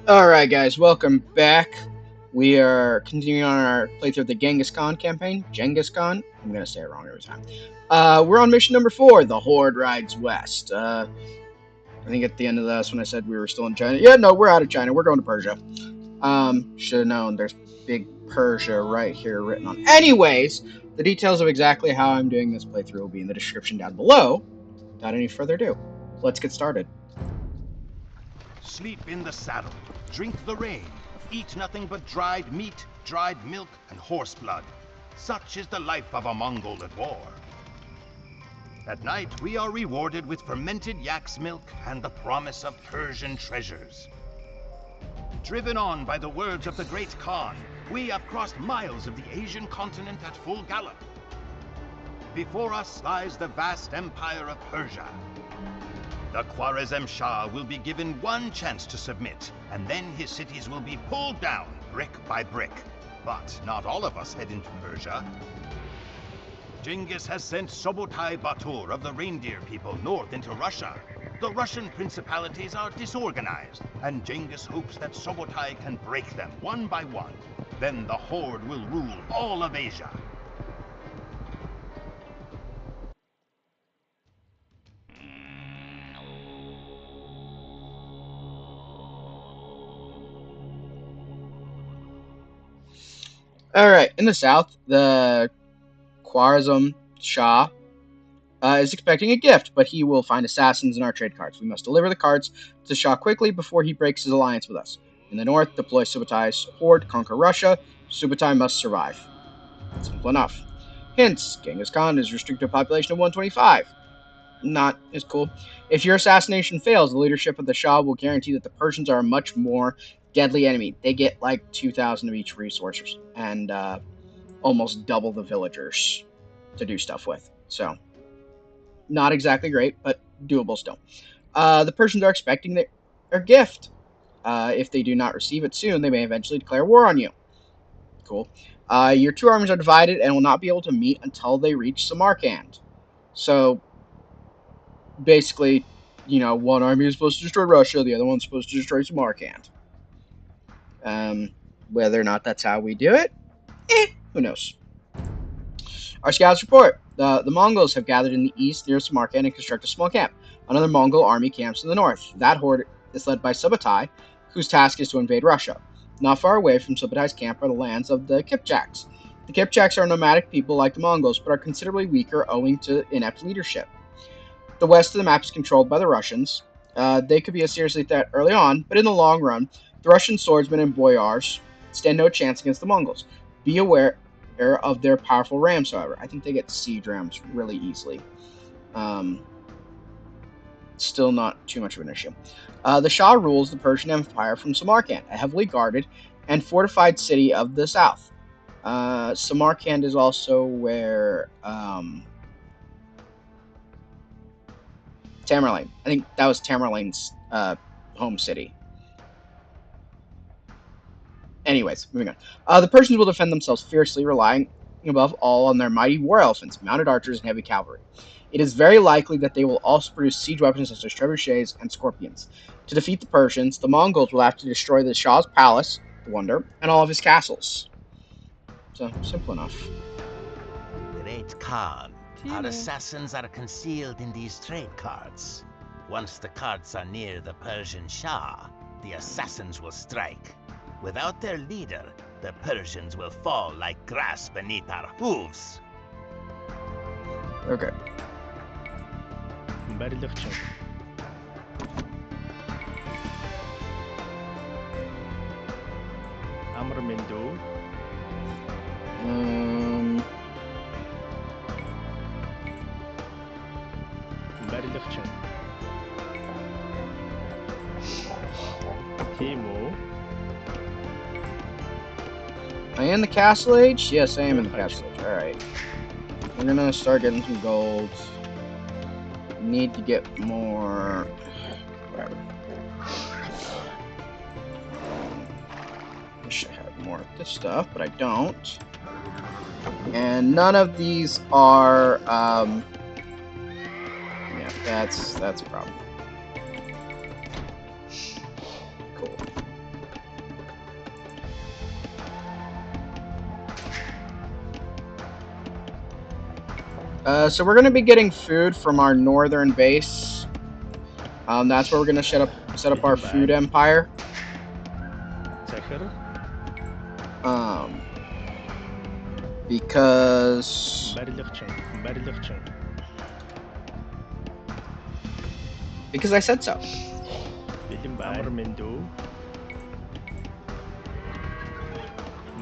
Alright guys, welcome back. We are continuing on our playthrough of the Genghis Khan campaign. Genghis Khan? I'm gonna say it wrong every time. We're on mission number 4, the Horde rides west. I think at the end of this when I said we were still in China. Yeah, no, we're out of China. We're going to Persia. Should have known there's big Persia right here written on. Anyways, the details of exactly how I'm doing this playthrough will be in the description down below. Without any further ado, let's get started. Sleep in the saddle, drink the rain, eat nothing but dried meat, dried milk, and horse blood. Such is the life of a Mongol at war. At night, we are rewarded with fermented yak's milk and the promise of Persian treasures. Driven on by the words of the great Khan, we have crossed miles of the Asian continent at full gallop. Before us lies the vast empire of Persia. The Khwarezm Shah will be given one chance to submit, and then his cities will be pulled down, brick by brick. But not all of us head into Persia. Genghis has sent Subotai Batur of the reindeer people north into Russia. The Russian principalities are disorganized, and Genghis hopes that Subotai can break them one by one. Then the Horde will rule all of Asia. Alright, in the south, the Khwarezm Shah is expecting a gift, but he will find assassins in our trade cards. We must deliver the cards to Shah quickly before he breaks his alliance with us. In the north, deploy Subotai's horde, conquer Russia. Subotai must survive. Simple enough. Hints: Genghis Khan has restricted a population of 125. Not as cool. If your assassination fails, the leadership of the Shah will guarantee that the Persians are a much more deadly enemy. They get like 2,000 of each resources and almost double the villagers to do stuff with. So, not exactly great, but doable still. The Persians are expecting their gift. If they do not receive it soon, they may eventually declare war on you. Cool. Your two armies are divided and will not be able to meet until they reach Samarkand. So, basically, you know, one army is supposed to destroy Russia, the other one's supposed to destroy Samarkand. Whether or not that's how we do it, who knows. Our scouts report. The Mongols have gathered in the east near Samarkand and constructed a small camp. Another Mongol army camps in the north. That horde is led by Subotai, whose task is to invade Russia. Not far away from Subotai's camp are the lands of the Kipchaks. The Kipchaks are nomadic people like the Mongols, but are considerably weaker owing to inept leadership. The west of the map is controlled by the Russians. They could be a serious threat early on, but in the long run, the Russian swordsmen and boyars stand no chance against the Mongols. Be aware of their powerful rams, however. I think they get siege rams really easily. Still not too much of an issue. The Shah rules the Persian Empire from Samarkand, a heavily guarded and fortified city of the south. Samarkand is also where Tamerlane. I think that was Tamerlane's home city. Anyways, moving on. The Persians will defend themselves fiercely, relying above all on their mighty war elephants, mounted archers, and heavy cavalry. It is very likely that they will also produce siege weapons such as trebuchets and scorpions. To defeat the Persians, the Mongols will have to destroy the Shah's palace, the Wonder, and all of his castles. So, simple enough. Great Khan, our assassins are concealed in these trade cards. Once the cards are near the Persian Shah, the assassins will strike. Without their leader, the Persians will fall like grass beneath our hooves. Okay. Барилгчаа. Амар мэндүү. Барилгчаа. Timo. Am I in the castle age? Yes, I am in the castle age. Alright. We're gonna start getting some gold. Need to get more. Whatever. Wish I had more of this stuff, but I don't. And none of these are. Yeah, that's a problem. Cool. So we're gonna be getting food from our northern base. That's where we're gonna set up our food empire. Zeker. Because Berlichtje. I said so. Amermendo.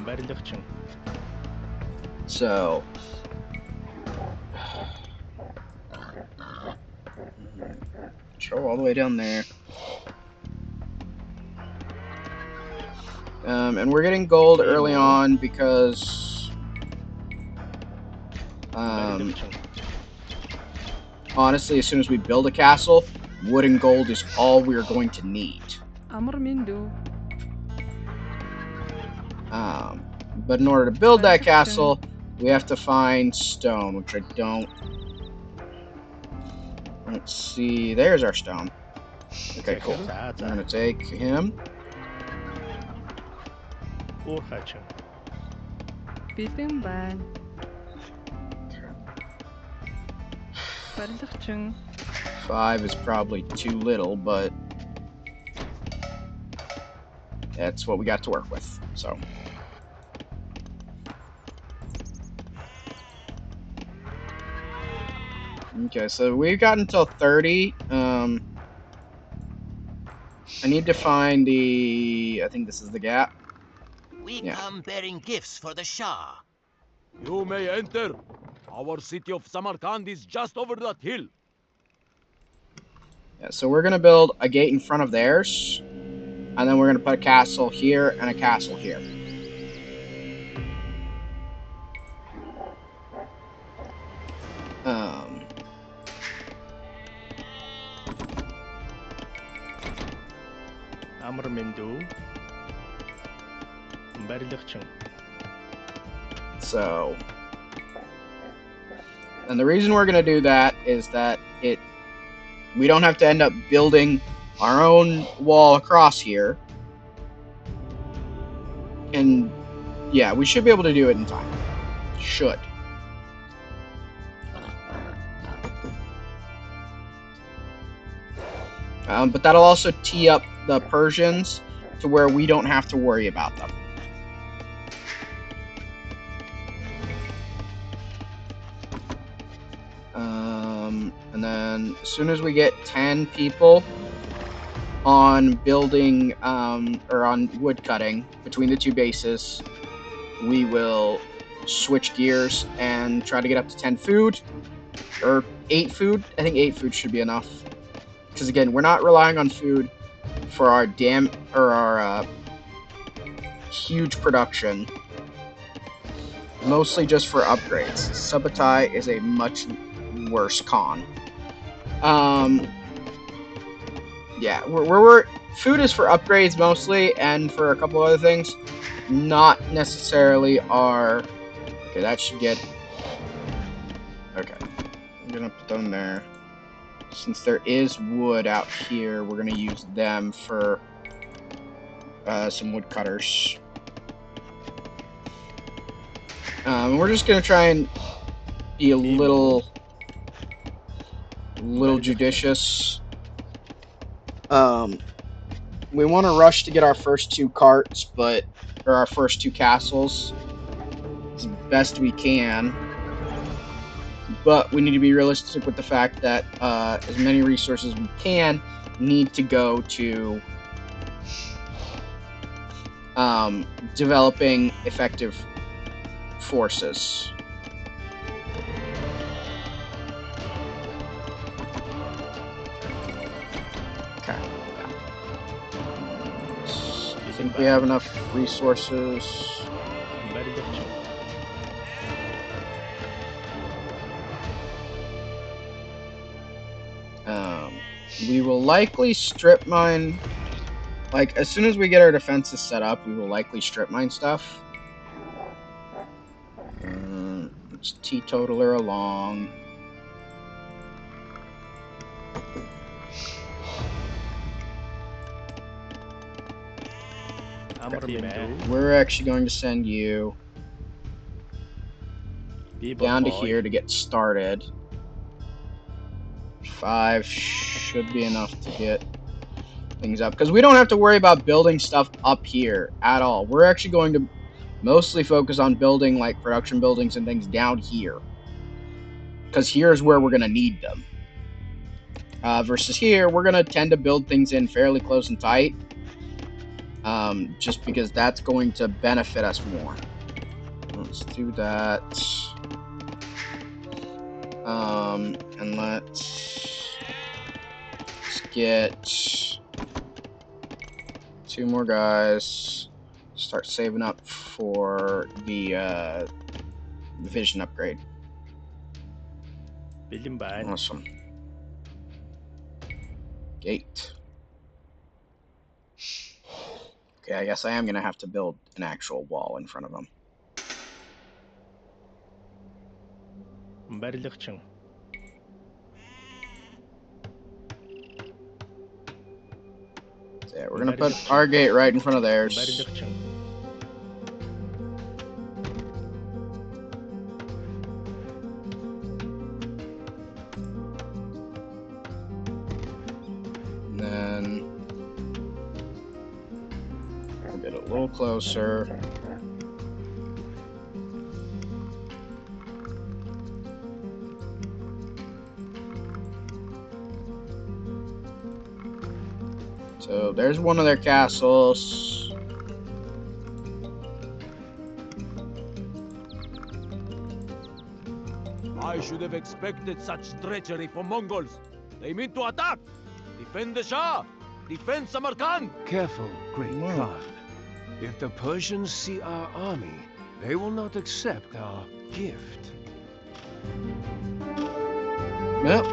Berlichtje. So control all the way down there. And we're getting gold early on because honestly, as soon as we build a castle, wood and gold is all we're going to need. Amermendo. But in order to build that castle, we have to find stone, which I don't. Let's see. There's our stone. Okay, cool. I'm gonna take him. Oorgatje. Bitimban. Berlichtje. 5 is probably too little, but that's what we got to work with. So. Okay, so we've got until 30. I need to find the... I think this is the gap. We come bearing gifts for the Shah. You may enter. Our city of Samarkand is just over that hill. Yeah, so we're going to build a gate in front of theirs. And then we're going to put a castle here and a castle here. Amermendo. Berlichtje. So, and the reason we're going to do that is that we don't have to end up building our own wall across here. And yeah, we should be able to do it in time. Should. But that'll also tee up the Persians to where we don't have to worry about them. And then as soon as we get 10 people on building or on wood cutting between the two bases, we will switch gears and try to get up to 10 food or 8 food. I think 8 food should be enough. Because again, we're not relying on food for our huge production. Mostly just for upgrades. Subotai is a much worse con. Yeah, food is for upgrades mostly, and for a couple other things. Not necessarily our... Okay, that should get... Okay. I'm gonna put them there. Since there is wood out here, we're going to use them for some woodcutters. We're just going to try and be a little judicious. We want to rush to get our first 2 carts, or our first 2 castles as best we can. But we need to be realistic with the fact that as many resources as we can need to go to developing effective forces. Okay. I think we have enough resources. We will likely strip mine, like, as soon as we get our defenses set up, we will likely strip mine stuff. Let's teetotaler along. We're actually going to send you down to here to get started. 5 should be enough to get things up, because we don't have to worry about building stuff up here at all. We're actually going to mostly focus on building like production buildings and things down here, because here's where we're going to need them. Versus here, we're going to tend to build things in fairly close and tight, just because that's going to benefit us more. Let's do that. And let's get 2 more guys. Start saving up for the vision upgrade. Awesome. Gate. Okay, I guess I am gonna have to build an actual wall in front of them. Yeah, we're gonna put our gate right in front of theirs. And then we'll get a little closer. So there's one of their castles. I should have expected such treachery from Mongols. They mean to attack. Defend the Shah. Defend Samarkand. Careful, great Khan. If the Persians see our army, they will not accept our gift. Yep.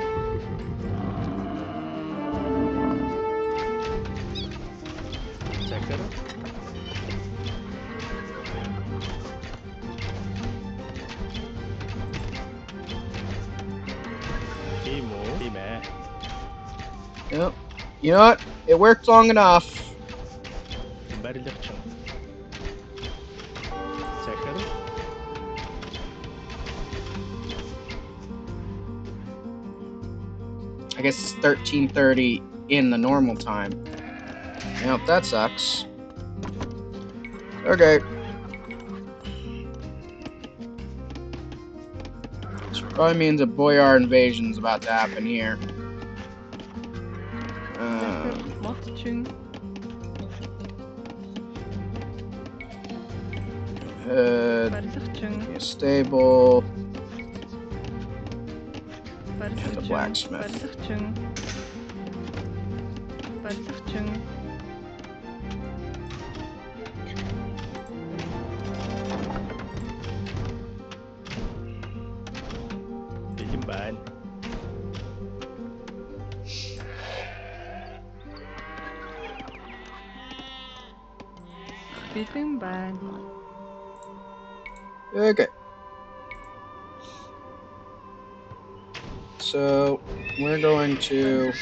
Yep. You know what? It worked long enough. I guess it's 13:30 in the normal time. Yep, that sucks. Okay. This probably means a boyar invasion's about to happen here. Stable. And the blacksmith. Okay. So we're going to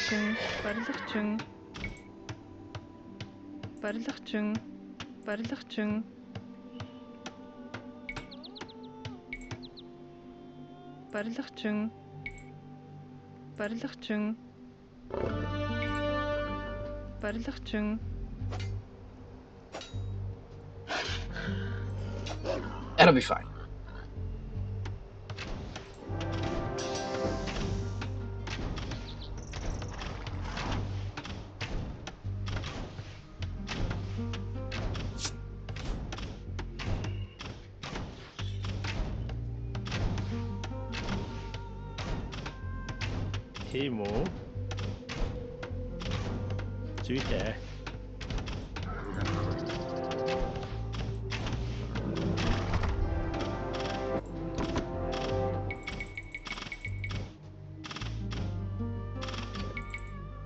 that'll be fine.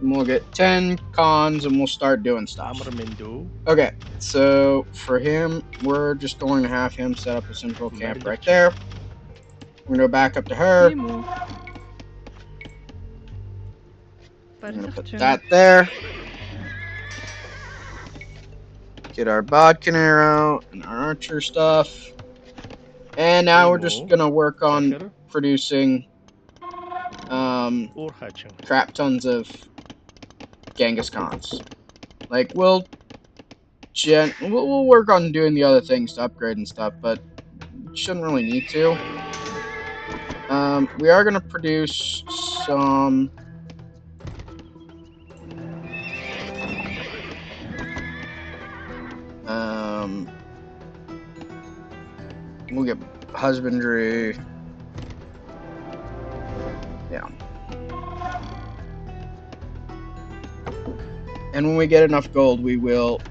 And we'll get 10 cons and we'll start doing stuff. Okay, so for him, we're just going to have him set up a simple camp right there. We're going to go back up to her. I'm going to put that there. Get our bodkin arrow and our archer stuff. And now we're just gonna work on Захар, producing Orhachin. crap tons of Genghis Khans. Like we'll work on doing the other things to upgrade and stuff, but shouldn't really need to. We are gonna produce some. We'll get husbandry. Yeah. And when we get enough gold, we will.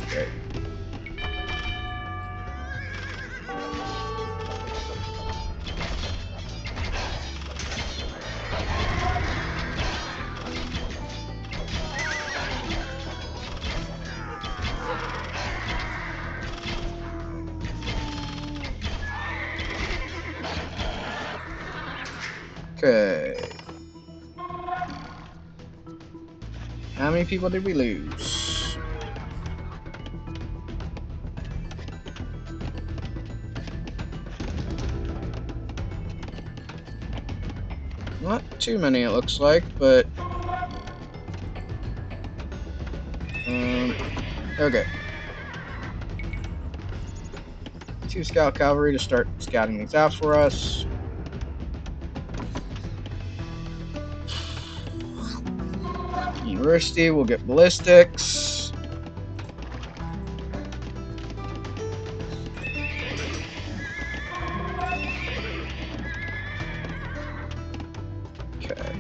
Okay. Okay. How many people did we lose? Not too many, it looks like, but okay. 2 scout cavalry to start scouting things out for us. University, we'll get ballistics. Okay.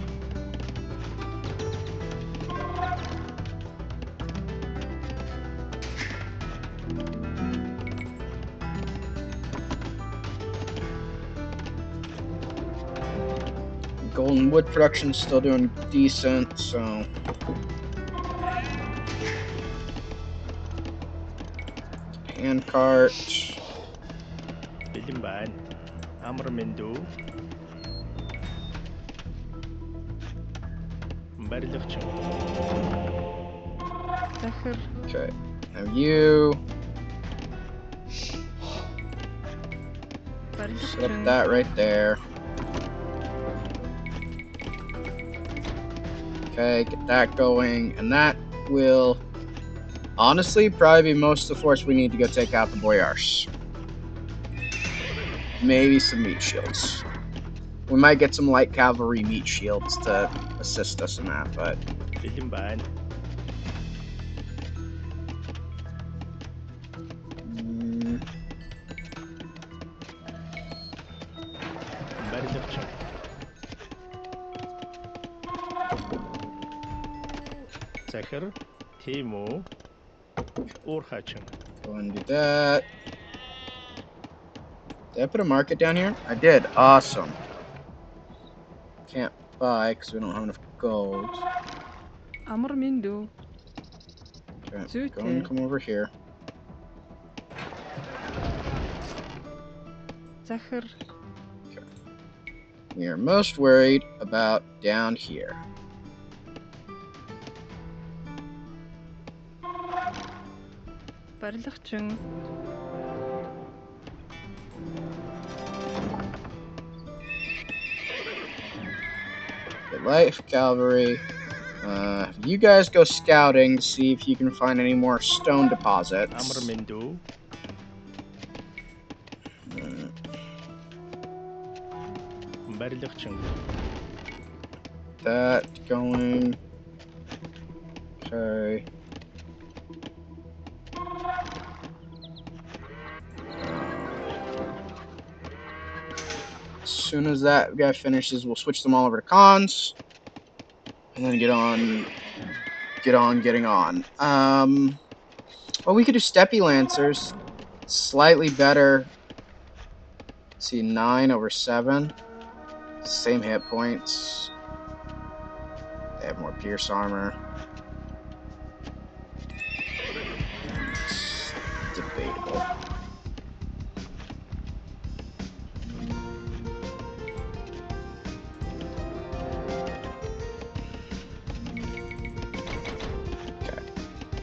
Golden wood production is still doing decent, so handcart. Bilim байна. Амар мэндүү. Барилгачин. Захар. Okay. Now you set up Барилгачин. that right there. Okay, get that going, and that will honestly probably be most of the force we need to go take out the Boyars. Maybe some meat shields. We might get some light cavalry meat shields to assist us in that, but Bilim байна. Барилгачин. Захар, тийм үү? Orhachin. go and do that. Did I put a market down here? I did. Awesome. Can't buy because we don't have enough gold. Амар мэндүү. Okay, go and come over here. Захар. We are most worried about down here. Барилгачин. Get light cavalry. You guys go scouting to see if you can find any more stone deposits. Амар мэндүү. Барилгачин. That going. Okay. As soon as that guy finishes, we'll switch them all over to cons, and then getting on. Well, we could do steppe lancers. Slightly better. Let's see, 9 over 7. Same hit points. They have more pierce armor. It's debatable. Okay.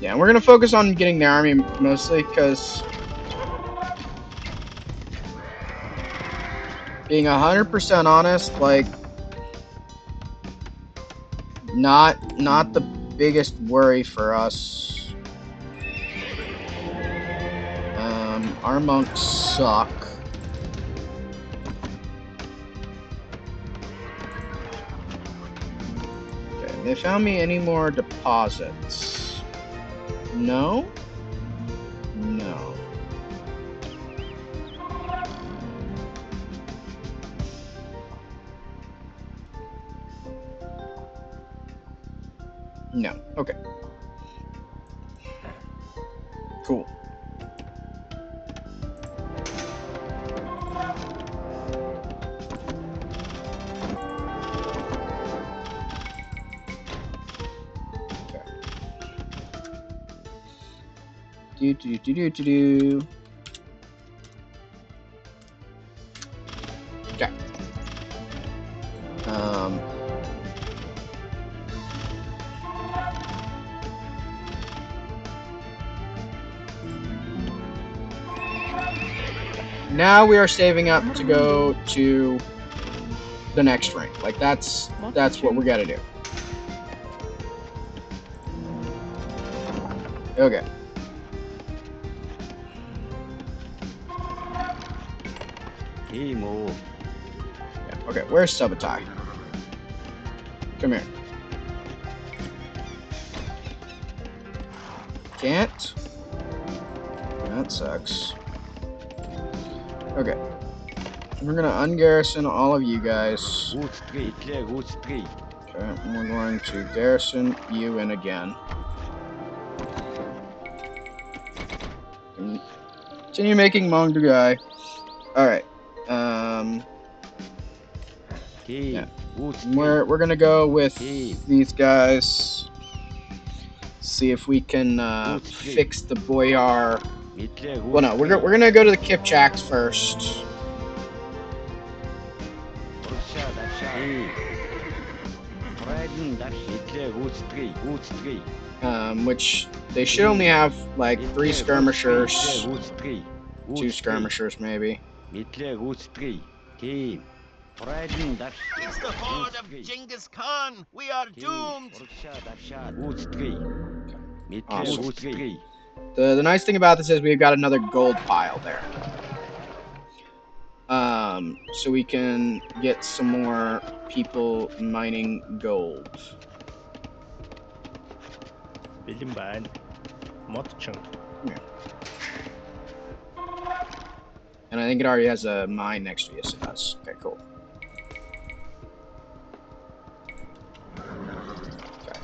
Yeah, we're gonna focus on getting the army mostly because being 100% honest, like, not the biggest worry for us. Our monks suck. Okay, they found me any more deposits? No? No. No. Okay. Cool. Okay. Do. Okay. Now we are saving up to go to the next rank. Like that's what we gotta do. Okay. Timo. Yeah, okay, where's Subotai? Come here. Can't. That sucks. Okay. We're gonna ungarrison all of you guys. Okay, and we're going to garrison you in again. Continue making Mangudai. Alright. Yeah. We're gonna go with these guys. See if we can fix the Boyar. Well, no, we're gonna go to the Kipchaks first. Which they should only have like 3 skirmishers, 2 skirmishers maybe. It's the horde of Genghis Khan. We are doomed. Awesome. The nice thing about this is we've got another gold pile there. So we can get some more people mining gold. Bildim ben. Matçın. And I think it already has a mine next to it. Yes, it does. Okay, cool. Okay.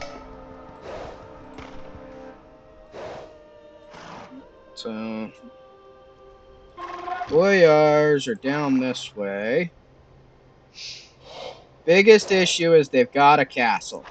So, Boyars are down this way. Biggest issue is they've got a castle.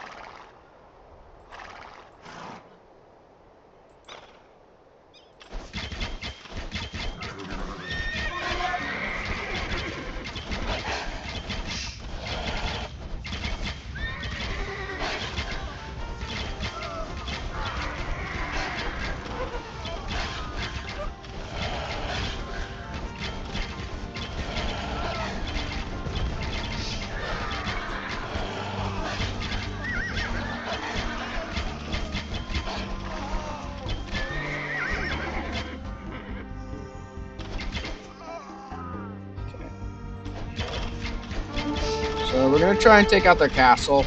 So we're gonna try and take out their castle.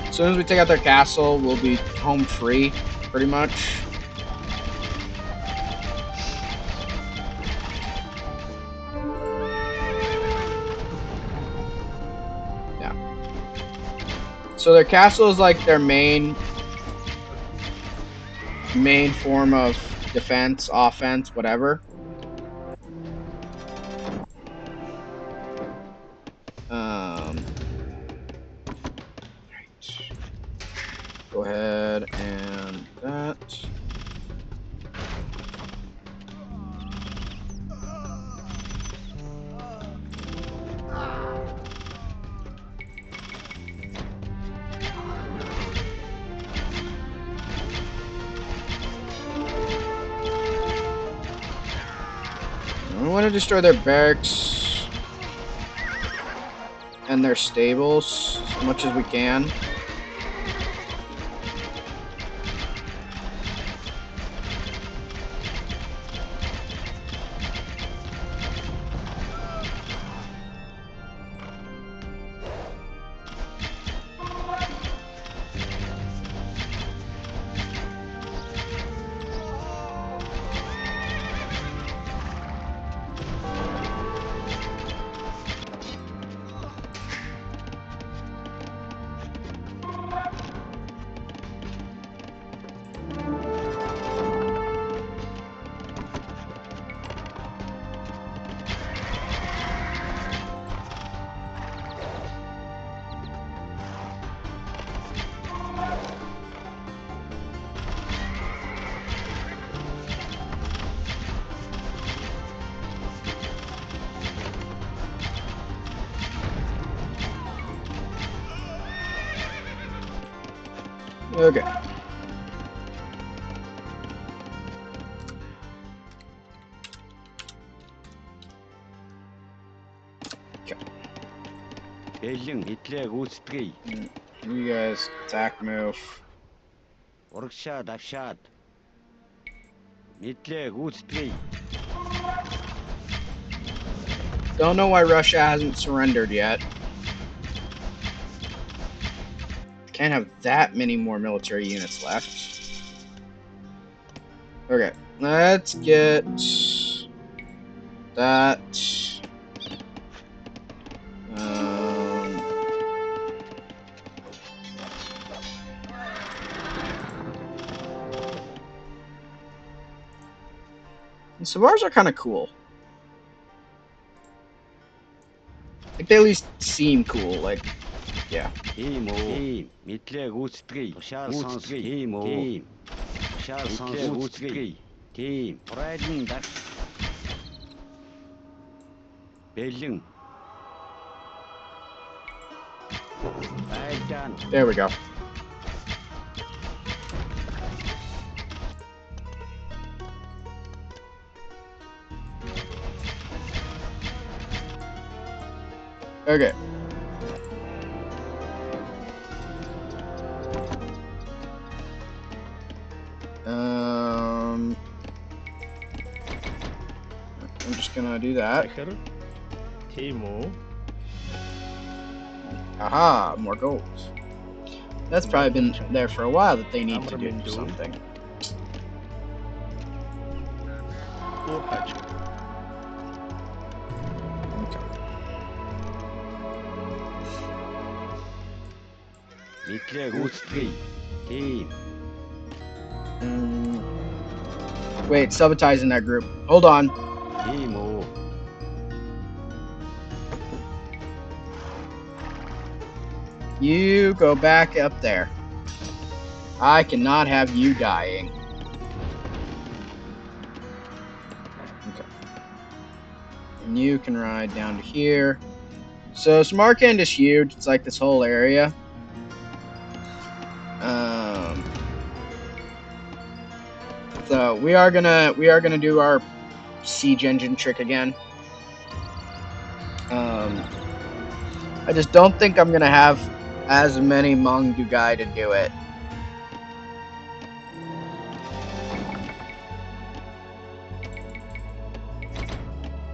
As soon as we take out their castle, we'll be home free, pretty much. Yeah. So their castle is like their main form of defense, offense, whatever. Right. Go ahead and that. gonna destroy their barracks and their stables as much as we can. Okay. Бэлэн итлээ гүйцэтгэе. You guys attack move. Урагшаад авшаад. Итлээ гүйцэтгэе. Don't know why Russia hasn't surrendered yet. Can't have that many more military units left. Okay, let's get that. The Savars are kind of cool. Like, they at least seem cool. Like, yeah. Ийм үү. Итлээ гүйцэтгэе. Тушаал сонсгий. Ийм үү. Тушаал сонсгий. Тийм. Урайлан дар. Бэлэн. Байдaan. There we go. Okay. I'm just gonna do that. Захир. Тийм үү. Aha, more gold. That's probably been there for a while that they need to do something. Уурхач. Итлээ гүйцэтгэе. Тийм. Wait, Subotai's in that group. Hold on. Тийм үү. You go back up there. I cannot have you dying. Okay. And you can ride down to here. So Samarkand is huge. It's like this whole area. So we are gonna do our siege engine trick again. I just don't think I'm gonna have as many Mangudai to do it.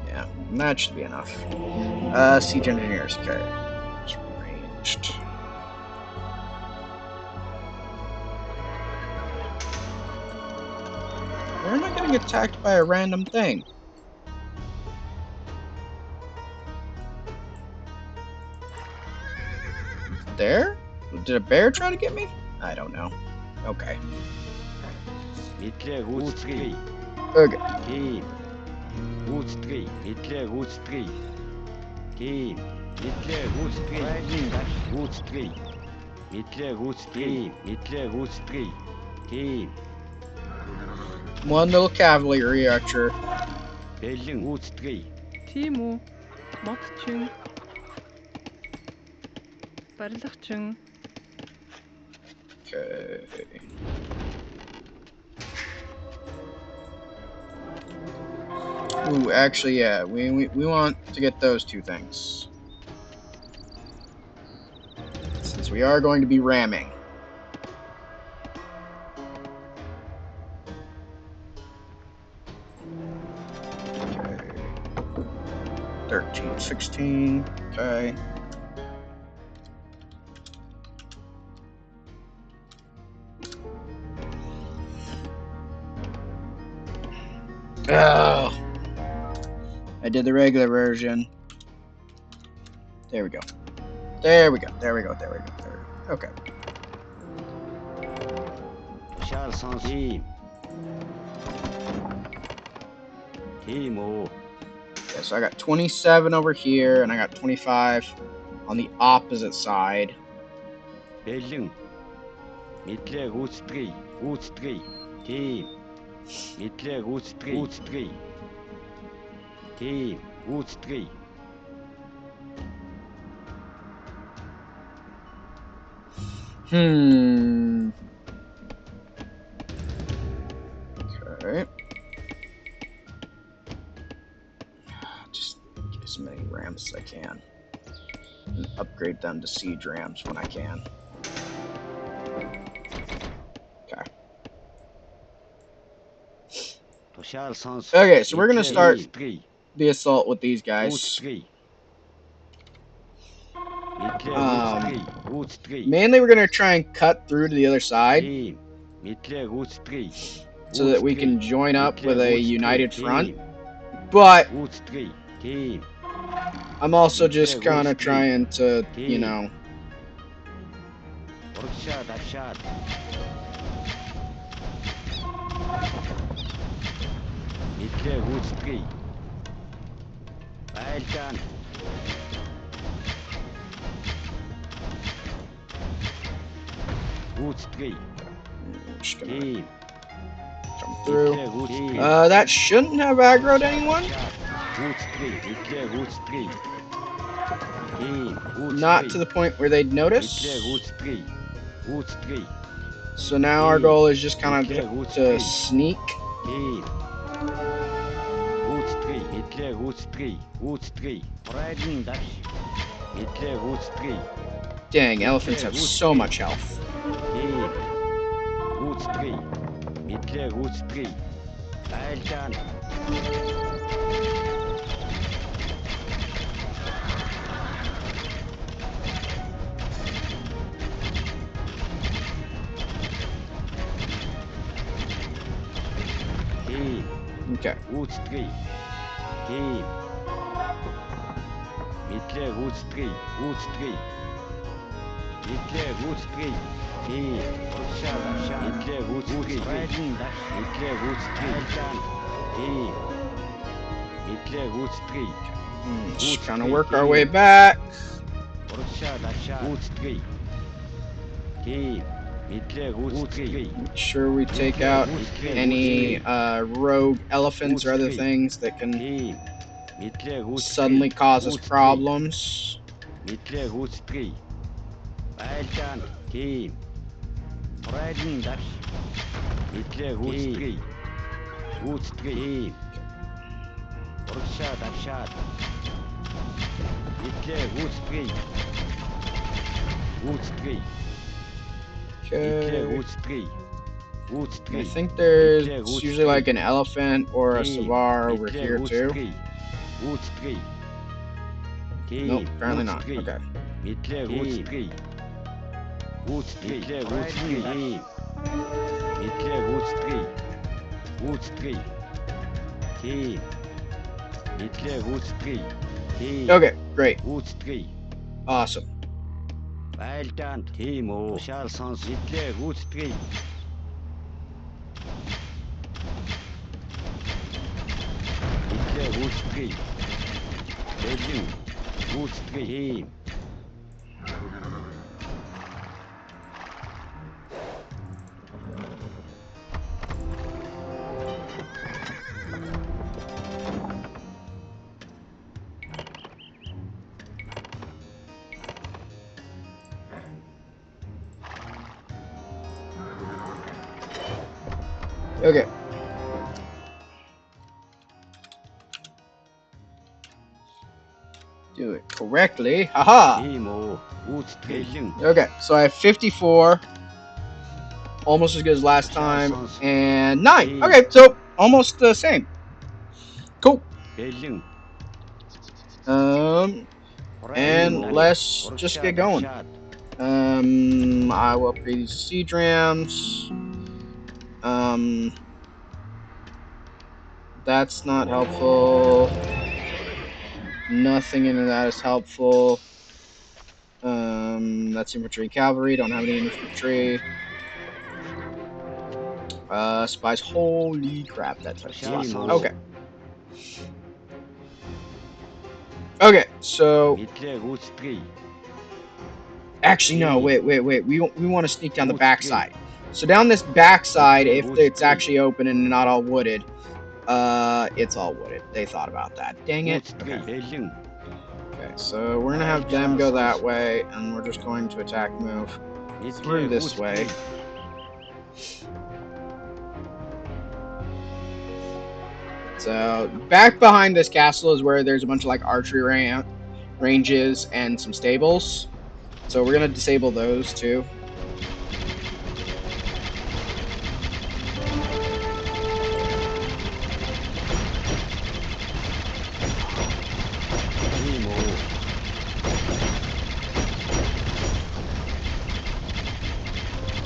Yeah, that should be enough. Siege engineers, okay. It's ranged. Where am I getting attacked by a random thing? There? Did a bear try to get me? I don't know. Okay. Итлээ гүйцэтгэе. Okay. Тийм. Гүйцэтгэе. Итлээ гүйцэтгэе. Тийм. Итлээ гүйцэтгэе. Урайлан дар. Гүйцэтгэе. Итлээ гүйцэтгэе. Итлээ гүйцэтгэе. Тийм. One little cavalry archer. Бэлэн гүйцэтгэе. Тийм үү. Модчин. Барилгачин. Okay. Ooh, actually, yeah, we want to get those two things. Since we are going to be ramming. Okay. 13, 16, okay. Oh, I did the regular version. There we go. There we go. There we go. There we go. There we go. Okay. Team. Team. Okay, so I got 27 over here, and I got 25 on the opposite side. Belling. Midler route 3. Route 3. Team. Midler route 3. Route 3. Team. Route 3. Okay. Just get as many rams as I can. And upgrade them to siege rams when I can. Okay. Okay, so we're gonna start the assault with these guys. Mainly we're gonna try and cut through to the other side so that we can join up with a united front. But I'm also just kind of trying to, you know, just gonna come through. That shouldn't have aggroed anyone. Not to the point where they'd notice. So now our goal is just kind of to sneak. Dang, elephants have so much health. Okay. Just kind of work our way back. Make sure we take out any rogue elephants or other things that can suddenly cause us problems. Okay. I think there's usually like an elephant or a savar over here too. Nope, apparently not. Okay. Okay, great. Awesome. Okay. correctly. Haha. Timo. Gut drilling. Okay, so I have 54. Almost as good as last time. And 9. Okay, so almost the same. Cool. Drilling. And let's just get going. I will upgrade these siege rams. That's not helpful. Nothing in that is helpful. That's infantry cavalry. Don't have any infantry. Spies. Holy crap, that took a lot. Okay. Okay, so actually no, wait. We want to sneak down the backside. So down this backside, if it's actually open and not all wooded, it's all wooded. They thought about that. Dang it. Okay. Okay, so we're gonna have them go that way, and we're just going to attack move through this way. So back behind this castle is where there's a bunch of like archery ranges and some stables. So we're gonna disable those too.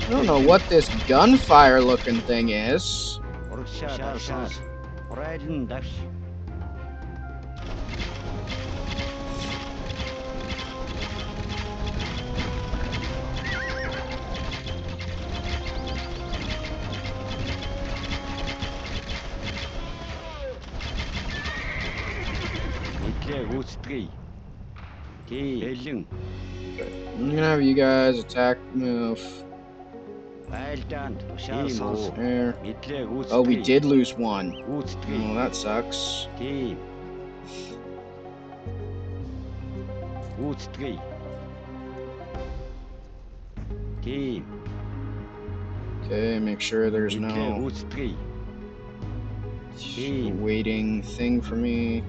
I don't know what this gunfire looking thing is. I'm gonna have you guys attack move. There. Oh, we did lose one. Oh, that sucks. Okay, make sure there's no waiting thing for me.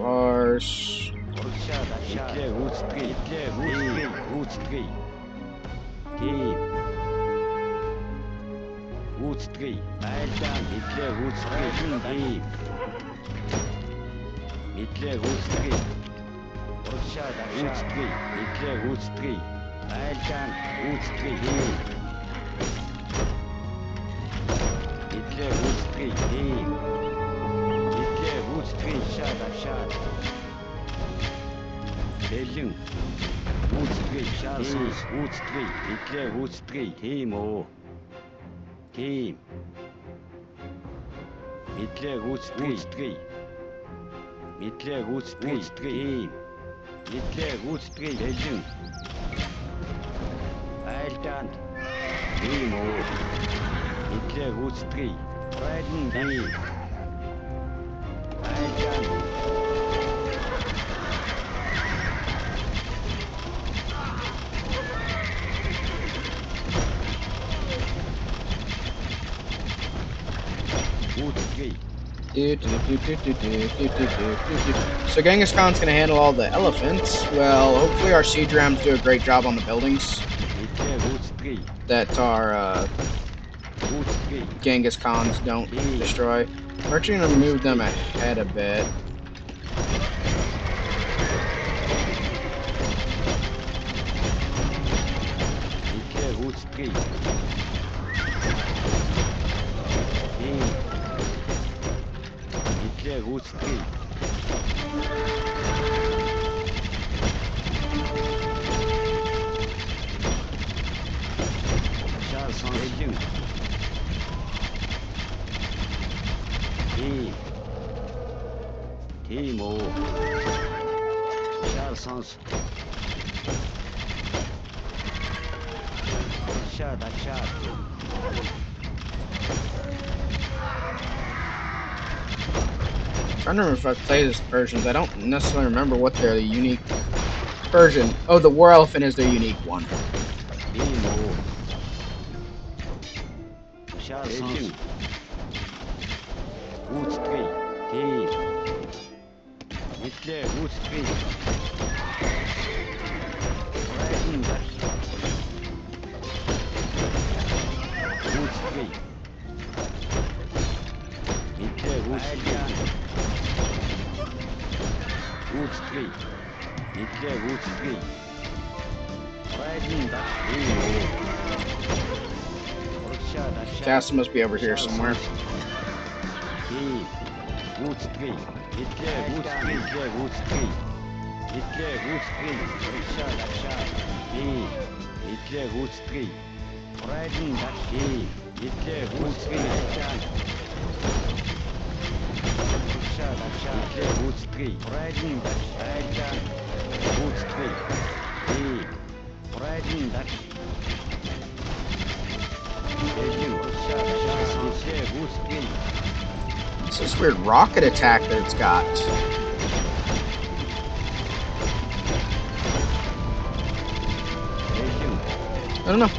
Ours. So Genghis Khan's gonna handle all the elephants. Well, hopefully our siege rams do a great job on the buildings that our Genghis Khans don't destroy. We're actually gonna move them ahead a bit. I don't remember if I've played as Persians. I don't necessarily remember what their unique Persian. Oh, the war elephant is their unique one. Hitler gut Krieg. Reisen das. Gut Krieg. Hitler gut Krieg. Gut Krieg. Hitler gut Krieg. Reisen das. Castle must be over here somewhere. Gut Krieg. Hitler gut Krieg. Hitler gut Krieg. Hitler gut Krieg. Hitler gut Krieg. Reisen das. Hitler gut Krieg. Hitler gut Krieg. Reisen das. Gut Krieg. Reisen das. It's this weird rocket attack that it's got. I don't know.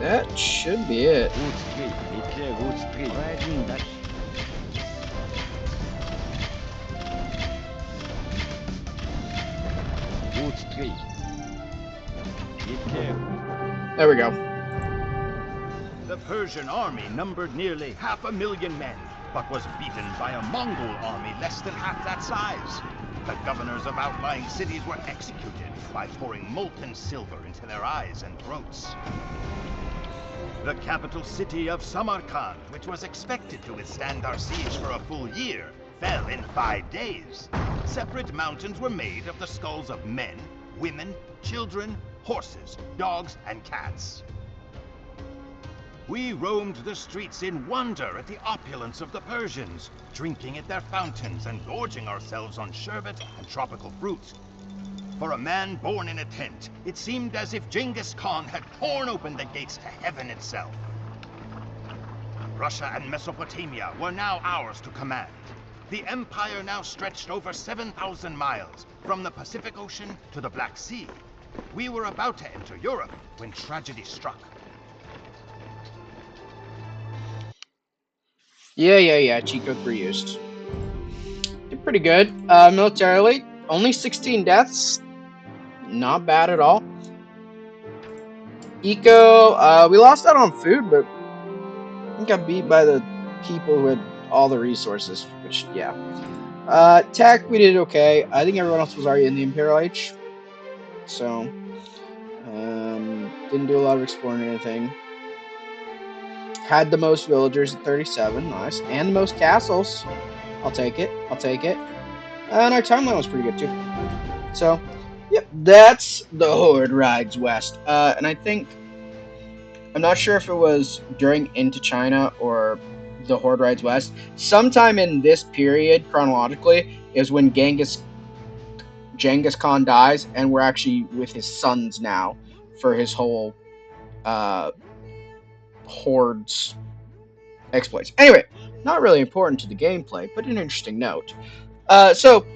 That should be it. There we go. The Persian army numbered nearly 500,000 men, but was beaten by a Mongol army less than half that size. The governors of outlying cities were executed by pouring molten silver into their eyes and throats. The capital city of Samarkand, which was expected to withstand our siege for a full year, fell in 5 days. Separate mountains were made of the skulls of men, women, children, horses, dogs, and cats. We roamed the streets in wonder at the opulence of the Persians, drinking at their fountains and gorging ourselves on sherbet and tropical fruit. For a man born in a tent, it seemed as if Genghis Khan had torn open the gates to heaven itself. Russia and Mesopotamia were now ours to command. The empire now stretched over 7,000 miles, from the Pacific Ocean to the Black Sea. We were about to enter Europe when tragedy struck. Yeah. Cheat codes were used. Did pretty good. Militarily, only 16 deaths. Not bad at all. Eco, we lost out on food, but I got beat by the people who had all the resources, which, yeah. Tech, we did okay. I think everyone else was already in the Imperial Age. So, didn't do a lot of exploring or anything. Had the most villagers at 37, nice. And the most castles. I'll take it. And our timeline was pretty good, too. So, yep, that's the Horde Rides West. And I think, I'm not sure if it was during Into China or the Horde Rides West. Sometime in this period, chronologically, is when Genghis Khan dies, and we're actually with his sons now for his whole Horde's exploits. Anyway, not really important to the gameplay, but an interesting note. So,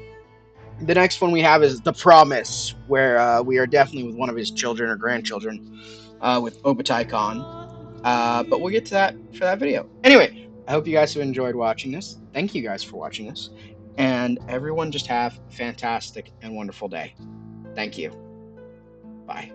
the next one we have is The Promise, where we are definitely with one of his children or grandchildren, with Subotai Khan. But we'll get to that for that video. Anyway, I hope you guys have enjoyed watching this. Thank you guys for watching this. And everyone just have a fantastic and wonderful day. Thank you. Bye.